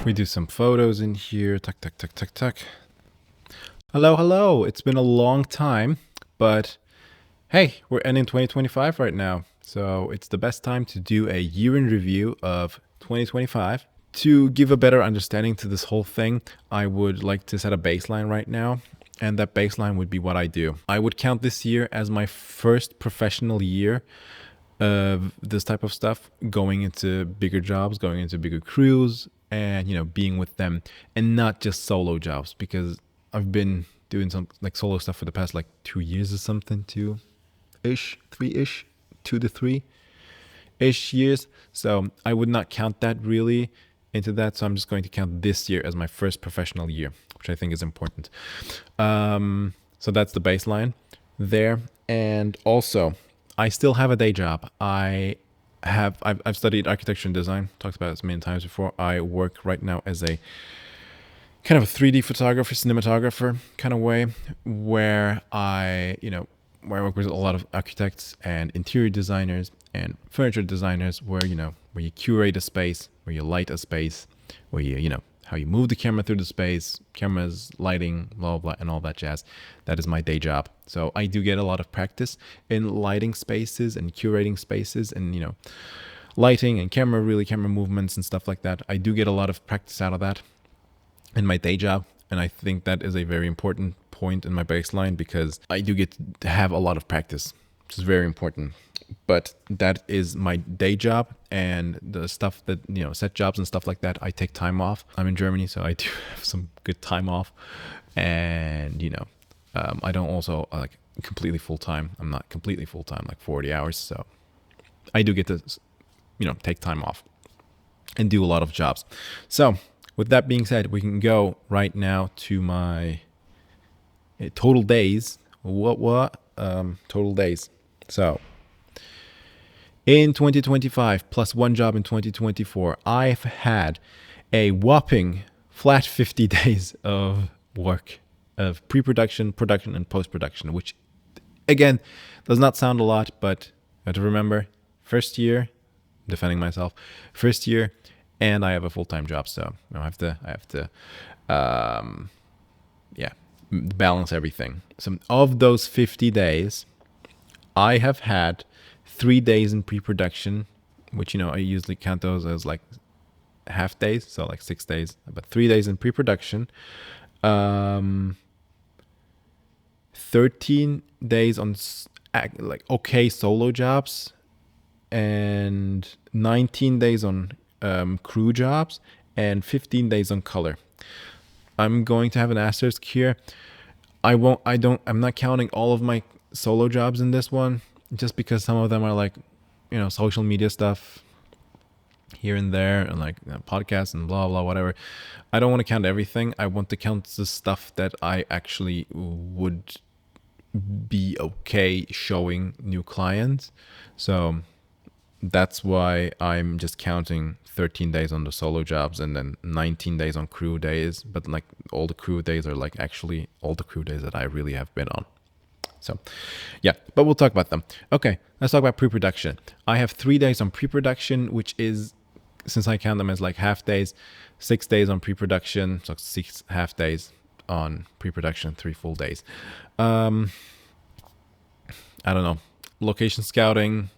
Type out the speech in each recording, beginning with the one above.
We do some photos in here. Tuck, tuck, tuck, tuck, tuck. Hello, hello. It's been a long time, but hey, we're ending 2025 right now. So it's the best time to do a year in review of 2025. To give a better understanding to this whole thing, I would like to set a baseline right now. And that baseline would be what I do. I would count this year as my first professional year of this type of stuff, going into bigger jobs, going into bigger crews, and being with them, and not just solo jobs, because I've been doing some like solo stuff for the past like 2 years or something, 3-ish, 2 to 3-ish years. So I would not count that really into that. So I'm just going to count this year as my first professional year, which I think is important. So that's the baseline there. And also, I still have a day job. I've studied architecture and design, talked about it many times before. I work right now as a kind of a 3D photographer, cinematographer kind of way, where I work with a lot of architects and interior designers and furniture designers, where you curate a space, where you light a space, where how you move the camera through the space, cameras, lighting, blah, blah, and all that jazz. That is my day job. So I do get a lot of practice in lighting spaces and curating spaces and, lighting and camera movements and stuff like that. I do get a lot of practice out of that in my day job. And I think that is a very important point in my baseline, because I do get to have a lot of practice, which is very important. But that is my day job, and the stuff that, set jobs and stuff like that, I take time off. I'm in Germany, so I do have some good time off. And, I don't also like completely full time. I'm not completely full time, like 40 hours. So I do get to, take time off and do a lot of jobs. So with that being said, we can go right now to my total days. Total days. So in 2025, plus one job in 2024, I've had a whopping flat 50 days of work, of pre-production, production, and post-production, which, again, does not sound a lot, but you have to remember, first year, defending myself, first year, and I have a full-time job, so I have to, balance everything. So of those 50 days, I have had 3 days in pre-production, which, I usually count those as like half days, so like 6 days, but 3 days in pre-production, 13 days on like okay solo jobs, and 19 days on crew jobs, and 15 days on color. I'm going to have an asterisk here. I'm not counting all of my solo jobs in this one, just because some of them are like, social media stuff here and there, and like podcasts and blah, blah, whatever. I don't want to count everything. I want to count the stuff that I actually would be okay showing new clients. So that's why I'm just counting 13 days on the solo jobs and then 19 days on crew days. But like all the crew days are like actually all the crew days that I really have been on. So, yeah, but we'll talk about them. Okay, let's talk about pre-production. I have 3 days on pre-production, which is, since I count them as like half days, 6 days on pre-production, so 6 half days on pre-production, 3 full days. I don't know, location scouting,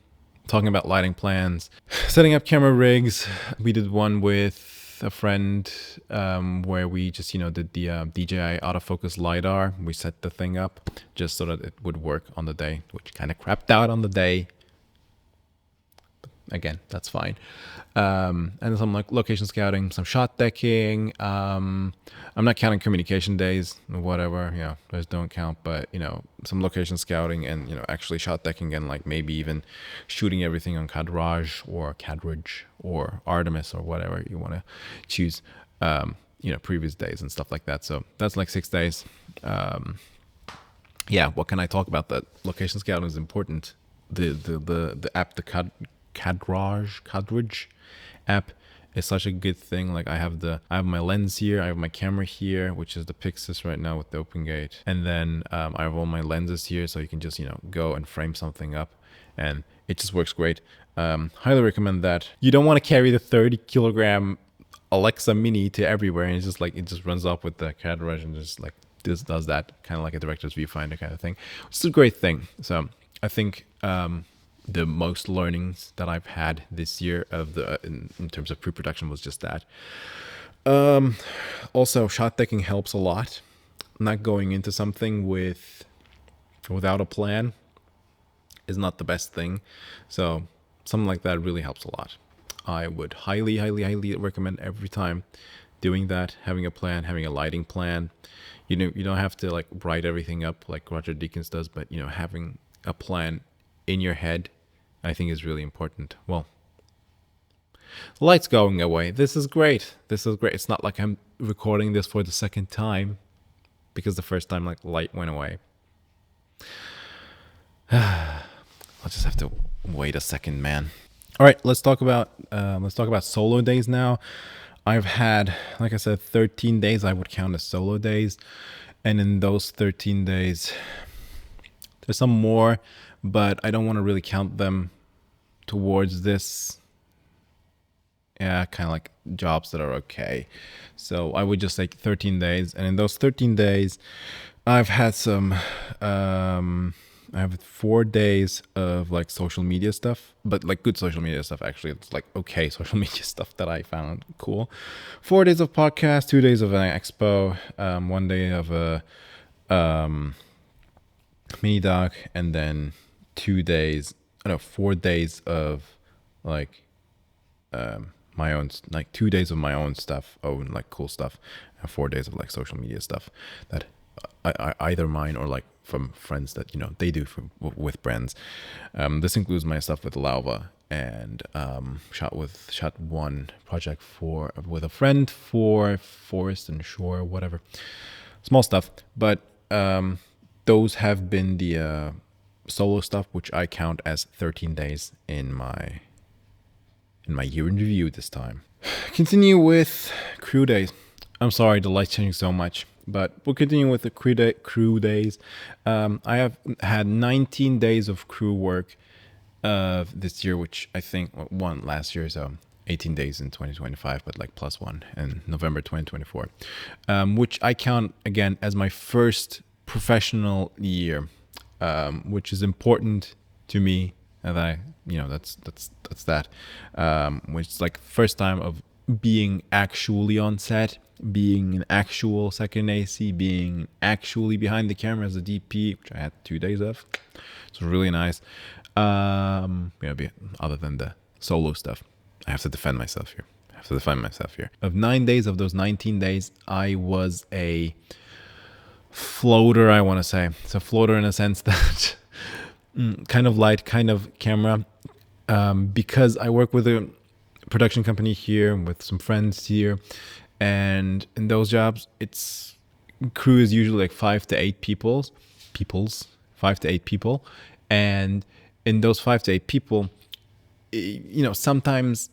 talking about lighting plans, setting up camera rigs. We did one with a friend where we just did the DJI autofocus LiDAR. We set the thing up just so that it would work on the day, which kind of crapped out on the day. But again, that's fine. And some like location scouting, some shot decking. I'm not counting communication days or whatever, those don't count, but some location scouting and actually shot decking, and like maybe even shooting everything on Cadrage or Artemis or whatever you want to choose, previous days and stuff like that. So that's like 6 days. What can I talk about? That location scouting is important. The app, the Cadrage app, is such a good thing. Like I have my lens here, I have my camera here, which is the Pixis right now with the open gate, and then I have all my lenses here, so you can just go and frame something up, and it just works great. Highly recommend that. You don't want to carry the 30 kilogram Alexa Mini to everywhere, and it's just like it just runs off with the category and just like this does that, kind of like a director's viewfinder kind of thing. It's a great thing. So I think the most learnings that I've had this year of the in terms of pre-production was just that. Also, shot taking helps a lot. Not going into something without a plan is not the best thing. So something like that really helps a lot. I would highly, highly, highly recommend every time doing that, having a plan, having a lighting plan. You don't have to like write everything up like Roger Deakins does, but having a plan in your head, I think is really important. Well, the light's going away. This is great. This is great. It's not like I'm recording this for the second time because the first time like light went away. I'll just have to wait a second, man. All right, let's talk about solo days now. I've had, like I said, 13 days I would count as solo days, and in those 13 days, there's some more, but I don't want to really count them towards this. Yeah, kind of like jobs that are okay. So I would just say 13 days, and in those 13 days, I've had some. I have 4 days of like social media stuff, but like good social media stuff. Actually, it's like okay social media stuff that I found cool. 4 days of podcast, 2 days of an expo, 1 day of a mini doc, and then 2 days. I don't know, 4 days of like my own, like 2 days of my own stuff, like cool stuff, and 4 days of like social media stuff that I either mine or like from friends that they do with brands. This includes my stuff with Lauva and shot one project with a friend for Forest and Shore, whatever, small stuff. But those have been the solo stuff, which I count as 13 days in my year in review this time. Continue with crew days. I'm sorry, the light's changing so much, but we'll continue with the crew days. I have had 19 days of crew work this year, which I think one last year, so 18 days in 2025, but like plus one in November 2024, which I count again as my first professional year, which is important to me. And that's that, which is like first time of being actually on set, being an actual second AC, being actually behind the camera as a DP, which I had 2 days of. It's really nice. Other than the solo stuff, I have to defend myself here. Of 9 days of those 19 days, I was a floater, I want to say. It's a floater in a sense that kind of light, kind of camera, because I work with a production company here with some friends here, and in those jobs it's crew is usually like 5 to 8 people, and in those 5 to 8 people, sometimes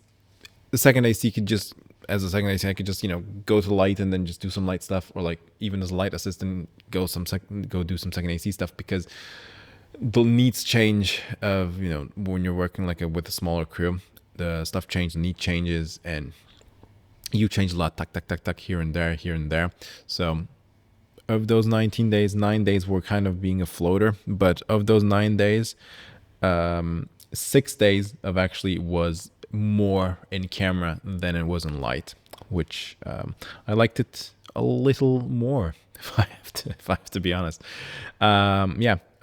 the second AC could just, as a second AC, I could just go to light and then just do some light stuff, or like even as a light assistant go do some second AC stuff, because the needs change of when you're working like with a smaller crew, the stuff changes, the need changes, and you change a lot, tuck here and there. So of those 19 days, 9 days were kind of being a floater, but of those 9 days, 6 days of actually was more in camera than it was in light, which I liked it a little more, if I have to be honest.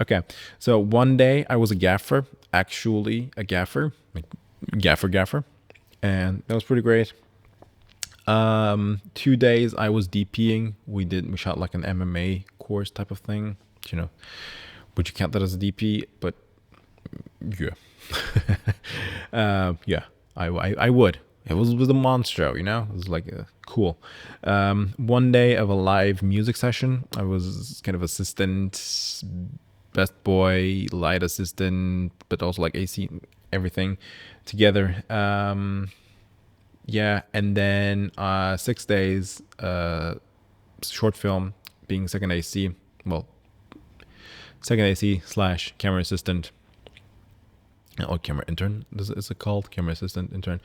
Okay. So one day I was a gaffer, like gaffer, and that was pretty great. 2 days I was DPing. We shot like an MMA course type of thing. Would you count that as a DP? But yeah, I would. It was a monstro, It was like cool. 1 day of a live music session. I was kind of assistant, best boy, light assistant, but also like AC, everything together. And then 6 days short film, being second AC / camera assistant. or camera intern is it called, camera assistant intern,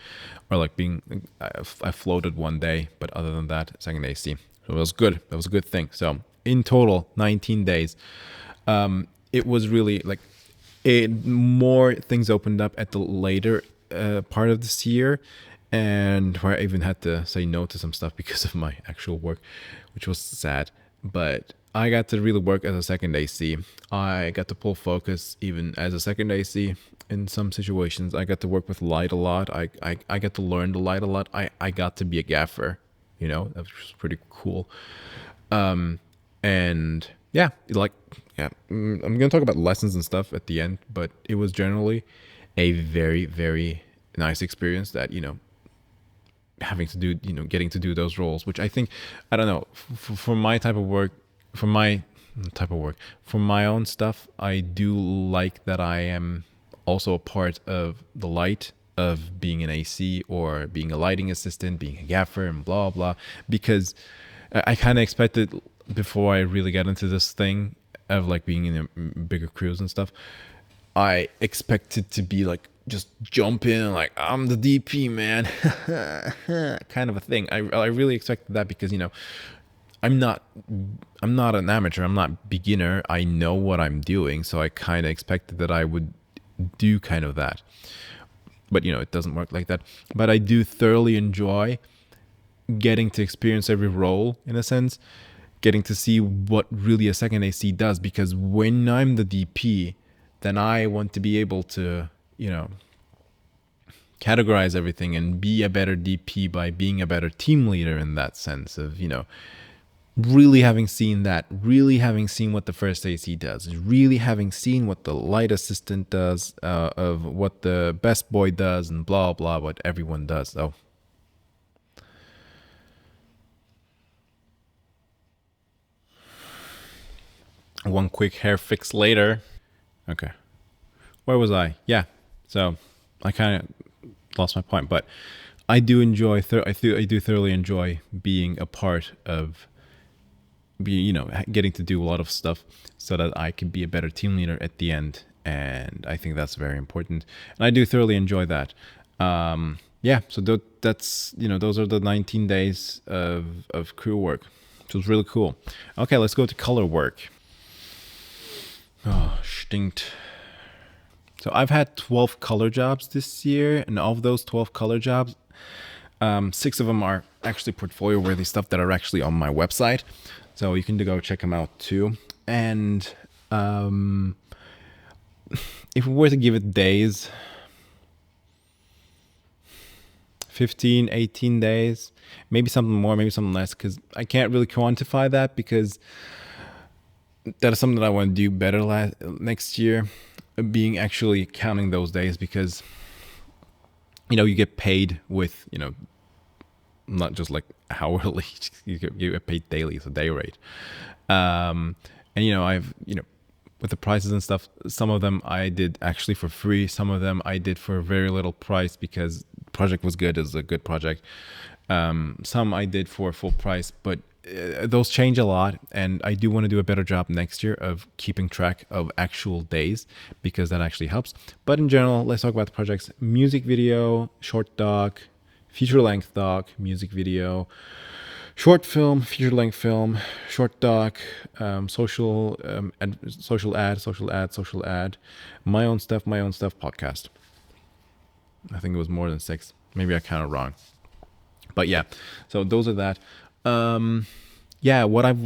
or like being I floated one day, but other than that, second AC. So it was good. That was a good thing. So in total 19 days. It was really like more things opened up at the later part of this year, and where I even had to say no to some stuff because of my actual work, which was sad. But I got to really work as a second AC. I got to pull focus even as a second AC in some situations. I got to work with light a lot. I got to learn the light a lot. I got to be a gaffer, that was pretty cool. And yeah, like, yeah, I'm gonna talk about lessons and stuff at the end, but it was generally a very, very nice experience that, having to do, getting to do those roles, which I think, I don't know, for my type of work, for my type of work, for my own stuff, I do like that I am also a part of the light of being an AC or being a lighting assistant, being a gaffer, and blah blah. Because I kind of expected before I really got into this thing of like being in a bigger crews and stuff, I expected to be like just jump in and like I'm the DP man, kind of a thing. I really expected that because I'm not I'm not an amateur. I'm not beginner. I know what I'm doing, so I kind of expected that I would do kind of that. But it doesn't work like that. But I do thoroughly enjoy getting to experience every role in a sense, getting to see what really a second AC does. Because when I'm the DP, then I want to be able to, categorize everything and be a better DP by being a better team leader in that sense of, really having seen that, really having seen what the first AC does, really having seen what the light assistant does, of what the best boy does, and blah, blah, what everyone does. So, one quick hair fix later. Okay. Where was I? Yeah. So, I kind of lost my point, but I do enjoy, I do thoroughly enjoy being a part of getting to do a lot of stuff so that I can be a better team leader at the end. And I think that's very important. And I do thoroughly enjoy that. Yeah, so that's, those are the 19 days of crew work. It was really cool. Okay, let's go to color work. Oh, stinkt. So I've had 12 color jobs this year, and of those 12 color jobs, 6 of them are actually portfolio worthy stuff that are actually on my website. So you can go check them out too. And if we were to give it days, 15, 18 days, maybe something more, maybe something less, because I can't really quantify that because that is something that I want to do better next year, being actually counting those days, because you get paid with not just like hourly, you get paid daily. It's a day rate. And I've with the prices and stuff, some of them I did actually for free, some of them I did for a very little price because the project was good. It's a good project. Some I did for full price, but those change a lot, and I do want to do a better job next year of keeping track of actual days, because that actually helps. But in general, let's talk about the projects: music video, short doc, feature length doc, music video, short film, feature length film, short doc, social ad, my own stuff podcast. I think it was more than 6. Maybe I counted wrong. But yeah, so those are that. Yeah, what I've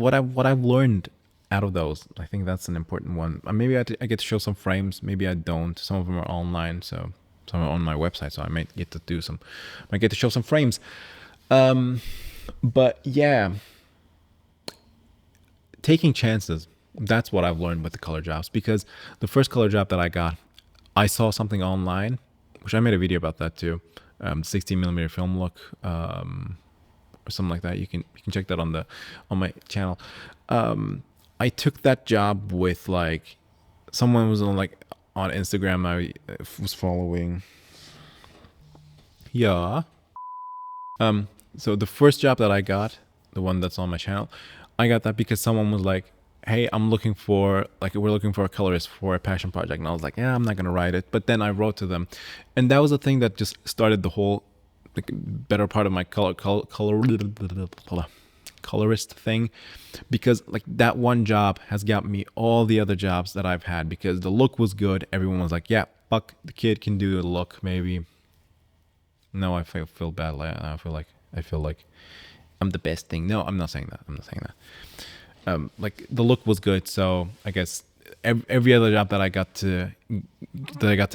learned out of those, I think that's an important one. Maybe I get to show some frames, maybe I don't. Some of them are online, so some are on my website, so I might get to show some frames. But yeah, taking chances. That's what I've learned with the color jobs, because the first color job that I got, I saw something online, which I made a video about that too. 16mm film look, or something like that. You can check that on my channel. I took that job with like someone was on Instagram I was following. Yeah. So the first job that I got, the one that's on my channel, I got that because someone was like, hey, I'm looking for, like, we're looking for a colorist for a passion project. And I was like, yeah, I'm not going to write it. But then I wrote to them. And that was the thing that just started the whole, like, better part of my colorist thing, because like that one job has got me all the other jobs that I've had, because the look was good. Everyone was like, yeah, fuck, the kid can do the look. Maybe no, I feel bad. Like, I feel like I'm the best thing. No, I'm not saying that. I'm not saying that. Like the look was good, so I guess every other job that I got to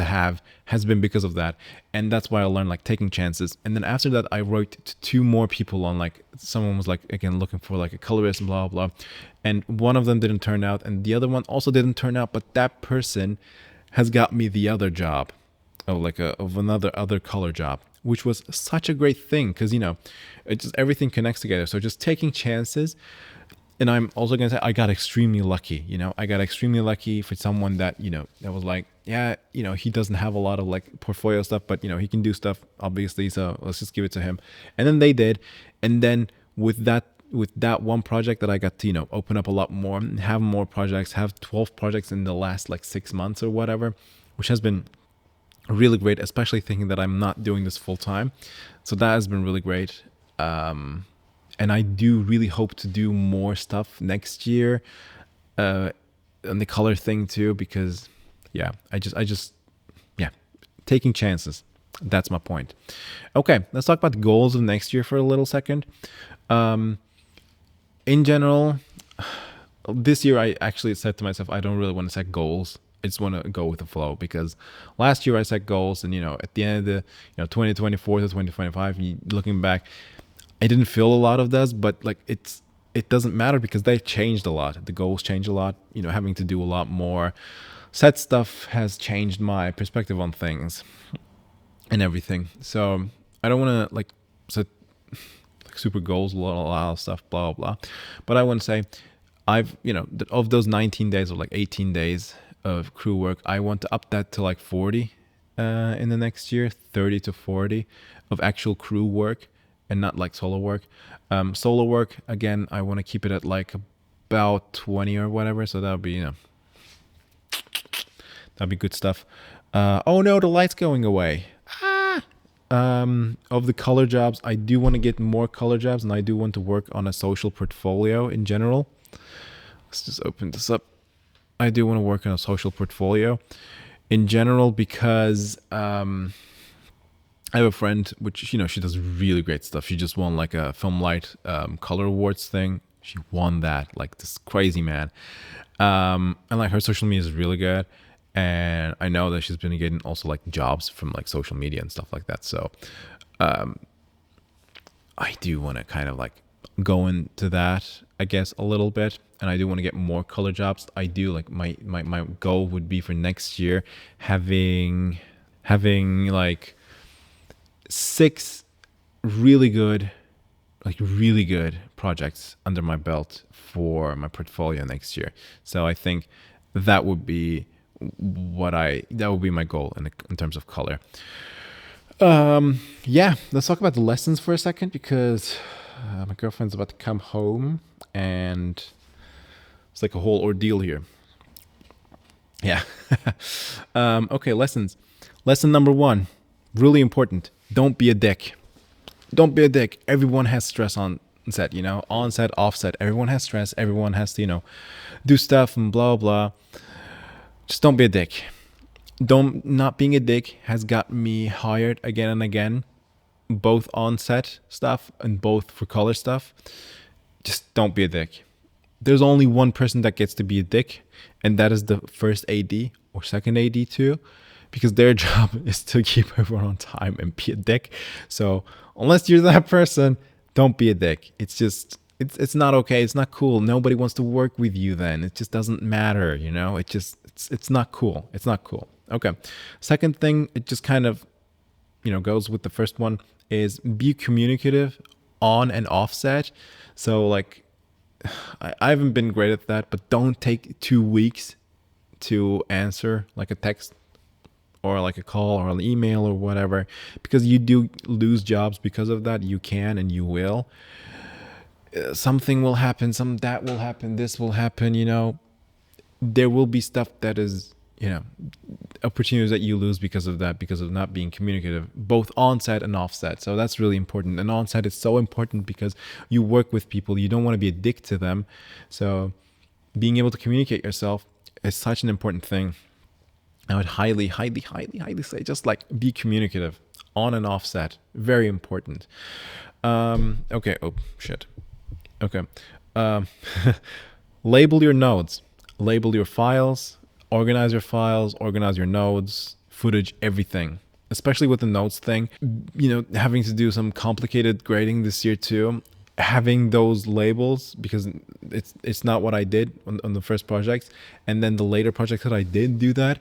have has been because of that. And that's why I learned, like, taking chances. And then after that, I wrote to two more people on, like, someone was like, again, looking for like a colorist and blah blah, and one of them didn't turn out and the other one also didn't turn out, but that person has got me the other job, of another other color job, which was such a great thing, because it just, everything connects together. So just taking chances. And I'm also gonna say I got extremely lucky. I got extremely lucky for someone that that was like, yeah, he doesn't have a lot of like portfolio stuff, but he can do stuff obviously. So let's just give it to him. And then they did. And then with that one project that I got to open up a lot more, have more projects, have 12 projects in the last like 6 months or whatever, which has been really great, especially thinking that I'm not doing this full time. So that has been really great. And I do really hope to do more stuff next year, uh, on the color thing too, because yeah, yeah, taking chances. That's my point. Okay, let's talk about the goals of next year for a little second. Um, in general, this year I actually said to myself, I don't really want to set goals. I just want to go with the flow, because last year I set goals, and at the end of the 2024 to 2025, looking back, I didn't feel a lot of those, but like it doesn't matter, because they've changed a lot. The goals change a lot. Having to do a lot more set stuff has changed my perspective on things and everything. So I don't want to like set like super goals, a lot of stuff, blah blah blah. But I want to say, I've of those 19 days or like 18 days of crew work, I want to up that to like 40 in the next year, 30 to 40 of actual crew work, and not like solo work. Solo work, again, I want to keep it at like about 20 or whatever. So that'll be that'd be good stuff. Oh no, the light's going away. Of the color jobs, I do want to get more color jobs, and I do want to work on a social portfolio in general. Let's just open this up. I do want to work on a social portfolio in general, because I have a friend, which she does really great stuff. She just won like a Film Light Color Awards thing. She won that, like, this crazy, man. And like her social media is really good, and I know that she's been getting also like jobs from like social media and stuff like that. So I do want to kind of like go into that, I guess, a little bit. And I do want to get more color jobs. I do like my goal would be for next year having like 6 really good, really good projects under my belt for my portfolio next year. So I think that would be my goal in terms of color. Yeah, let's talk about the lessons for a second, because my girlfriend's about to come home, and it's like a whole ordeal here. Yeah. Okay, lessons. Lesson number 1, really important. Don't be a dick. Don't be a dick. Everyone has stress on set, on set, off set. Everyone has stress. Everyone has to, do stuff and blah, blah. Just don't be a dick. Not being a dick has got me hired again and again, both on set stuff and both for color stuff. Just don't be a dick. There's only one person that gets to be a dick, and that is the first AD or second AD too, because their job is to keep everyone on time and be a dick. So unless you're that person, don't be a dick. It's not okay. It's not cool. Nobody wants to work with you then. It just doesn't matter, it's not cool. It's not cool. Okay. Second thing, it just kind of, goes with the first one, is be communicative on and off set. So like, I haven't been great at that, but don't take 2 weeks to answer like a text or like a call or an email or whatever, because you do lose jobs because of that. You can and you will. something will happen, some that will happen, this will happen, you know. There will be stuff that is, you know, opportunities that you lose because of that, because of not being communicative, both on-set and off-set. So that's really important. And on-set is so important because you work with people, you don't want to be a dick to them. So being able to communicate yourself is such an important thing. I would highly, highly, highly, highly say just like be communicative on and off set. Very important. Okay. Oh, shit. Okay. Um, label your nodes, label your files, organize your nodes, footage, everything. Especially with the notes thing, you know, having to do some complicated grading this year too. Having those labels, because it's not what I did on the first project, and then the later project that I did do that,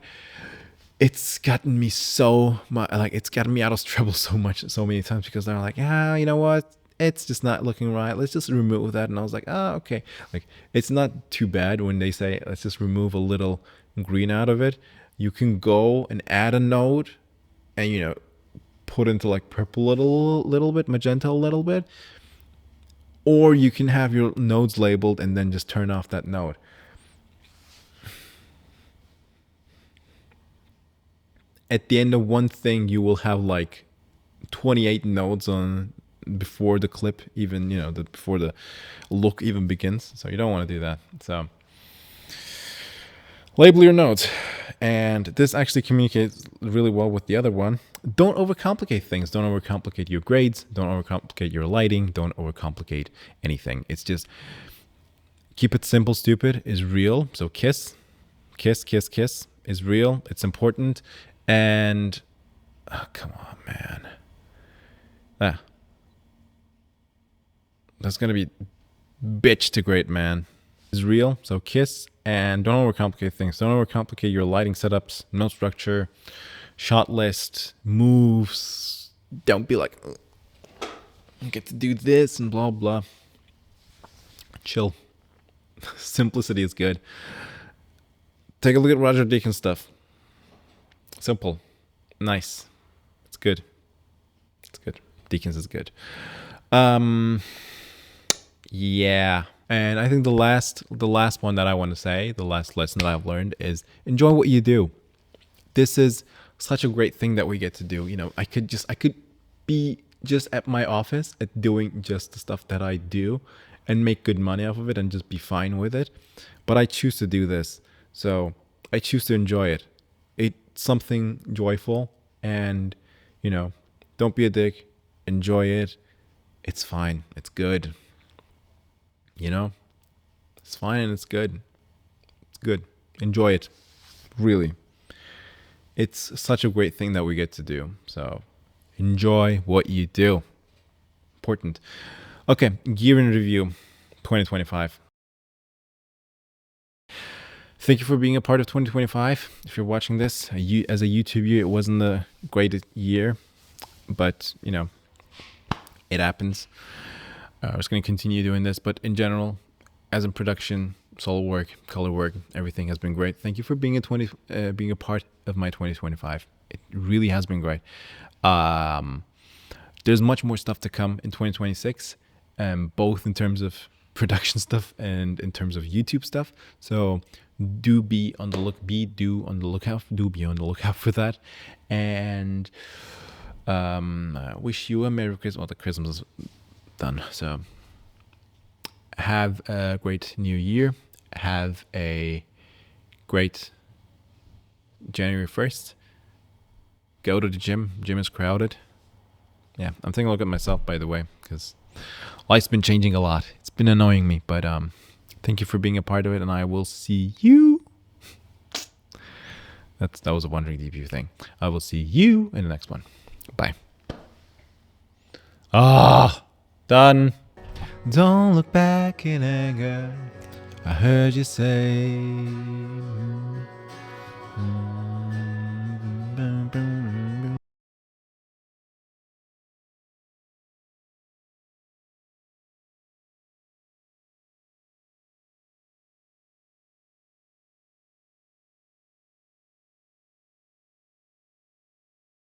it's gotten me so much, like it's gotten me out of trouble so much, so many times, because they're like, you know what, it's just not looking right, let's just remove that. And I was like, okay, like it's not too bad when they say let's just remove a little green out of it. You can go and add a node and, you know, put into like purple a little bit, magenta a little bit, or you can have your nodes labeled and then just turn off that node. At the end of one thing, you will have like 28 nodes on before the clip even, you know, before the look even begins. So you don't want to do that. So label your nodes. And this actually communicates really well with the other one. Don't overcomplicate things. Don't overcomplicate your grades. Don't overcomplicate your lighting. Don't overcomplicate anything. It's just keep it simple. Stupid is real. So kiss is real. It's important. And come on, man. That's gonna be bitch to great, man. Is real. So kiss, and don't overcomplicate things. Don't overcomplicate your lighting setups, note structure, shot list, moves. Don't be like, I get to do this and blah blah. Chill. Simplicity is good. Take a look at Roger Deakins stuff. Simple, nice. It's good. It's good. Deakins is good. Yeah. And I think the last one that I want to say, the last lesson that I've learned is enjoy what you do. This is such a great thing that we get to do. You know, I could be just at my office at doing just the stuff that I do and make good money off of it and just be fine with it. But I choose to do this. So I choose to enjoy it. It's something joyful, and, you know, don't be a dick. Enjoy it. It's fine. It's good. You know, it's fine and it's good. It's good. Enjoy it. Really. It's such a great thing that we get to do. So enjoy what you do. Important. Okay, year in review 2025. Thank you for being a part of 2025. If you're watching this, as a YouTuber, it wasn't the greatest year, but, you know, it happens. I was going to continue doing this, but in general, as in production, solo work, color work, everything has been great. Thank you for being being a part of my 2025. It really has been great. There's much more stuff to come in 2026, both in terms of production stuff and in terms of YouTube stuff. So do be on the lookout for that. And I wish you a Merry Christmas. Well, the Christmas is done. So have a great new year. Have a great January 1st. Go to the gym. Gym is crowded. Yeah, I'm taking a look at myself, by the way, because life's been changing a lot. It's been annoying me, but thank you for being a part of it, and I will see you. That was a Wandering Deep View thing. I will see you in the next one. Bye. Done. Don't look back in anger. I heard you say